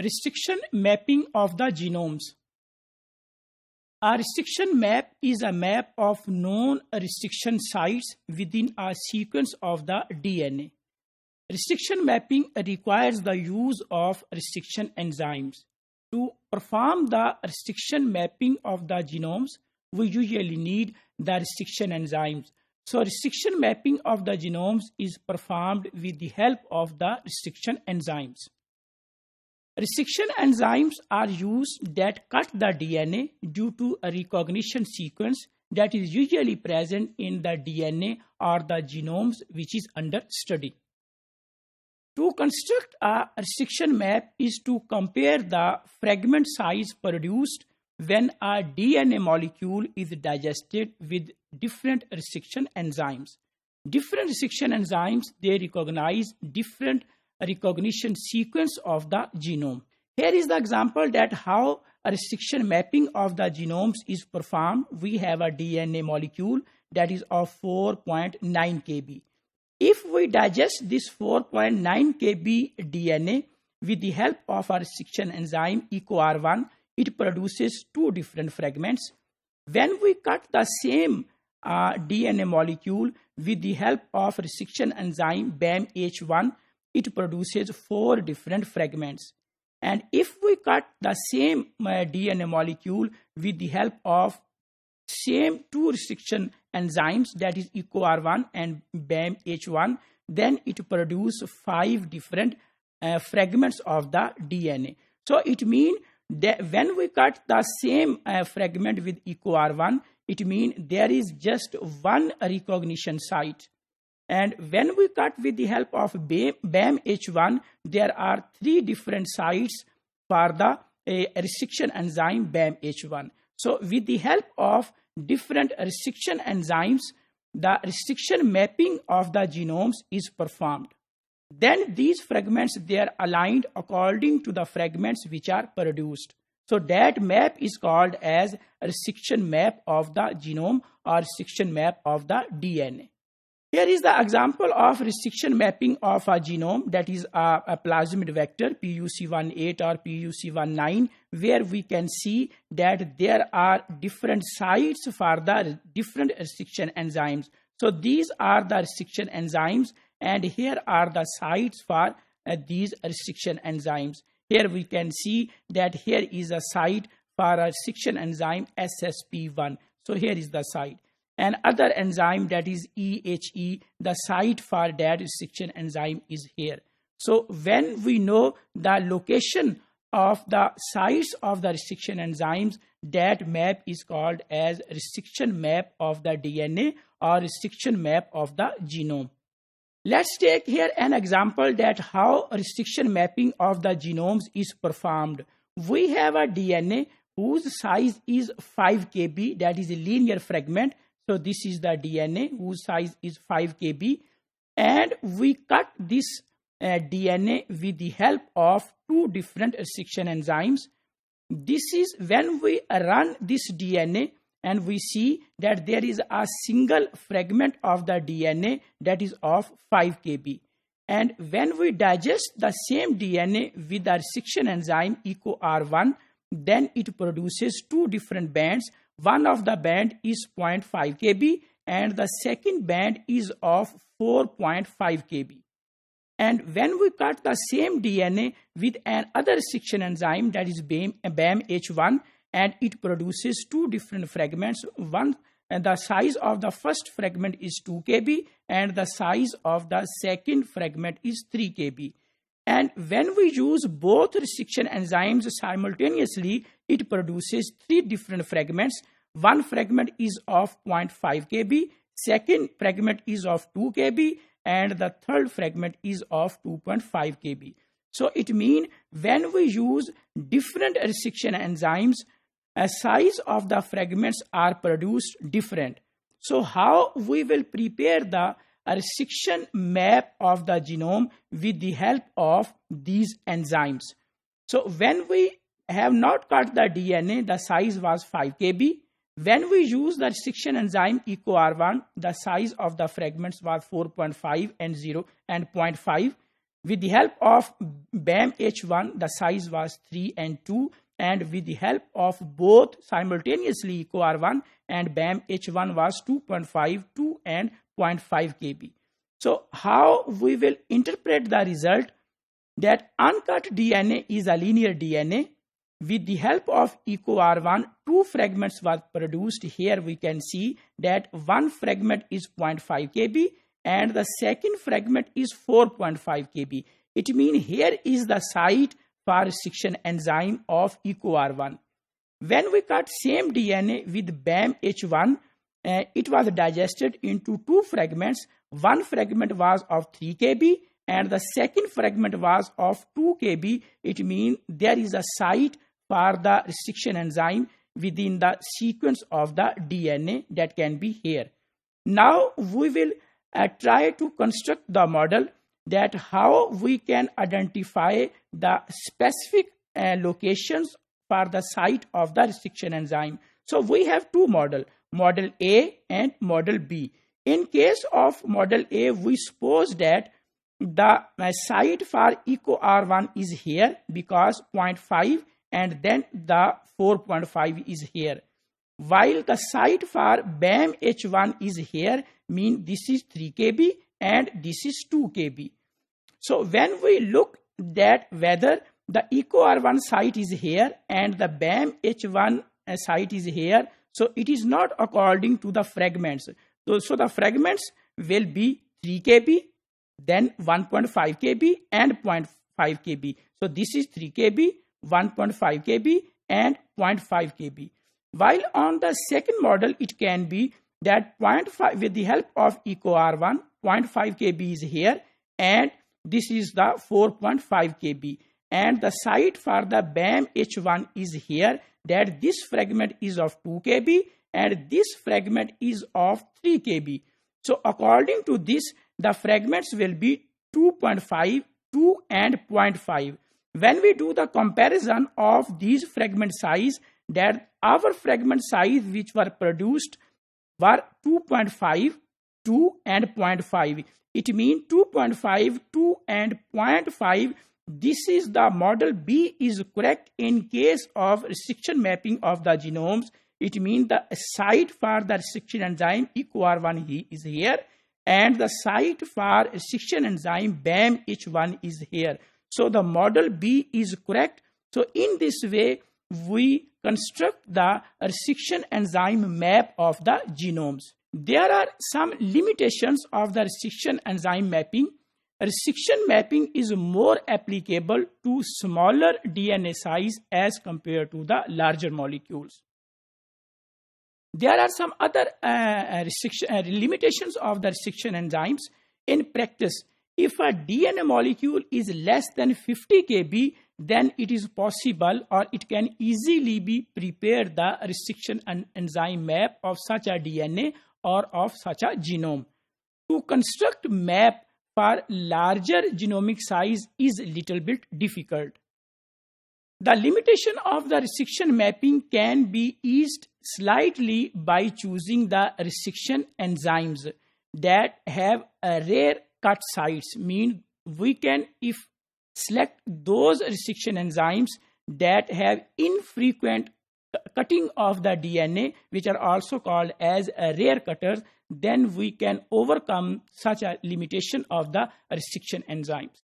Restriction mapping of the genomes. A restriction map is a map of known restriction sites within a sequence of the DNA. Restriction mapping requires the use of restriction enzymes. To perform the restriction mapping of the genomes, we usually need the restriction enzymes. So, restriction mapping of the genomes is performed with the help of the restriction enzymes. Restriction enzymes are used that cut the DNA due to a recognition sequence that is usually present in the DNA or the genomes which is under study. To construct a restriction map is to compare the fragment size produced when a DNA molecule is digested with different restriction enzymes. Different restriction enzymes, they recognize different recognition sequence of the genome. Here is the example that how a restriction mapping of the genomes is performed. We have a DNA molecule that is of 4.9 kb. If we digest this 4.9 kb DNA with the help of a restriction enzyme EcoR1, it produces two different fragments. When we cut the same DNA molecule with the help of restriction enzyme BAMH1, it produces four different fragments. And if we cut the same DNA molecule with the help of same two restriction enzymes, that is EcoR1 and BAMH1, then it produces five different fragments of the DNA. So it means that when we cut the same fragment with EcoR1, it means there is just one recognition site. And when we cut with the help of BAMH1, there are three different sites for the restriction enzyme BAMH1. So with the help of different restriction enzymes, the restriction mapping of the genomes is performed. Then these fragments, they are aligned according to the fragments which are produced. So that map is called as a restriction map of the genome or restriction map of the DNA. Here is the example of restriction mapping of a genome, that is a plasmid vector PUC18 or PUC19, where we can see that there are different sites for the different restriction enzymes. So these are the restriction enzymes, and here are the sites for these restriction enzymes. Here we can see that here is a site for a restriction enzyme SSP1. So here is the site. And other enzyme, that is EHE, the site for that restriction enzyme is here. So when we know the location of the sites of the restriction enzymes, that map is called as restriction map of the DNA or restriction map of the genome. Let's take here an example that how restriction mapping of the genomes is performed. We have a DNA whose size is 5 kb, that is a linear fragment. So this is the DNA whose size is 5 kb, and we cut this DNA with the help of two different restriction enzymes. This is when we run this DNA and we see that there is a single fragment of the DNA that is of 5 kb. And when we digest the same DNA with the restriction enzyme EcoR1, then it produces two different bands. One of the band is 0.5 kb and the second band is of 4.5 kb. And when we cut the same DNA with another restriction enzyme, that is BAMH1, and it produces two different fragments. One, and the size of the first fragment is 2 kb and the size of the second fragment is 3 kb. And when we use both restriction enzymes simultaneously, it produces three different fragments. One fragment is of 0.5 kb, second fragment is of 2 kb, and the third fragment is of 2.5 kb. So it means when we use different restriction enzymes, a size of the fragments are produced different. So how we will prepare the restriction map of the genome with the help of these enzymes? So when we have not cut the DNA, the size was 5 kb. When we use the restriction enzyme EcoR1, the size of the fragments was 4.5 and 0 and 0.5. With the help of BAM-H1, the size was 3 and 2, and with the help of both simultaneously EcoR1 and BAM-H1 was 2.5, 2 and 0.5 kb. So how we will interpret the result that uncut DNA is a linear DNA. With the help of EcoR1, 2 fragments were produced. Here we can see that one fragment is 0.5 kb and the second fragment is 4.5 kb. It means here is the site for restriction enzyme of EcoR1. When we cut same DNA with BAM-H1, it was digested into 2 fragments. One fragment was of 3 kb and the second fragment was of 2 kb. It means there is a site for the restriction enzyme within the sequence of the DNA that can be here. Now we will try to construct the model that how we can identify the specific locations for the site of the restriction enzyme. So we have 2 models, model A and model B. In case of model A, we suppose that the site for EcoR1 is here because 0.5 and then the 4.5 is here. While the site for BAM-H1 is here, mean this is 3 kb and this is 2 kb. So when we look at whether the EcoR1 site is here and the BAM-H1 site is here, so it is not according to the fragments. So the fragments will be 3 kb, then 1.5 kb and 0.5 kb. So this is 3 kb, 1.5 kb and 0.5 kb. While on the second model, it can be that 0.5 with the help of EcoR1, 0.5 kb is here and this is the 4.5 kb. And the site for the BAM-H1 is here, that this fragment is of 2 kb and this fragment is of 3 kb. So according to this, the fragments will be 2.5, 2 and 0.5. When we do the comparison of these fragment size, that our fragment size which were produced were 2.5, 2 and 0.5. It means 2.5, 2 and 0.5. This is the model B is correct in case of restriction mapping of the genomes. It means the site for the restriction enzyme EcoR1 is here and the site for restriction enzyme BAM-H1 is here. So the model B is correct. So in this way, we construct the restriction enzyme map of the genomes. There are some limitations of the restriction enzyme mapping. Restriction mapping is more applicable to smaller DNA size as compared to the larger molecules. There are some other limitations of the restriction enzymes. In practice, if a DNA molecule is less than 50 kb, then it is possible or it can easily be prepared the restriction enzyme map of such a DNA or of such a genome. To construct map for larger genomic size is a little bit difficult. The limitation of the restriction mapping can be eased slightly by choosing the restriction enzymes that have a rare cut sites. Mean we can select those restriction enzymes that have infrequent cutting of the DNA, which are also called as rare cutters, then we can overcome such a limitation of the restriction enzymes.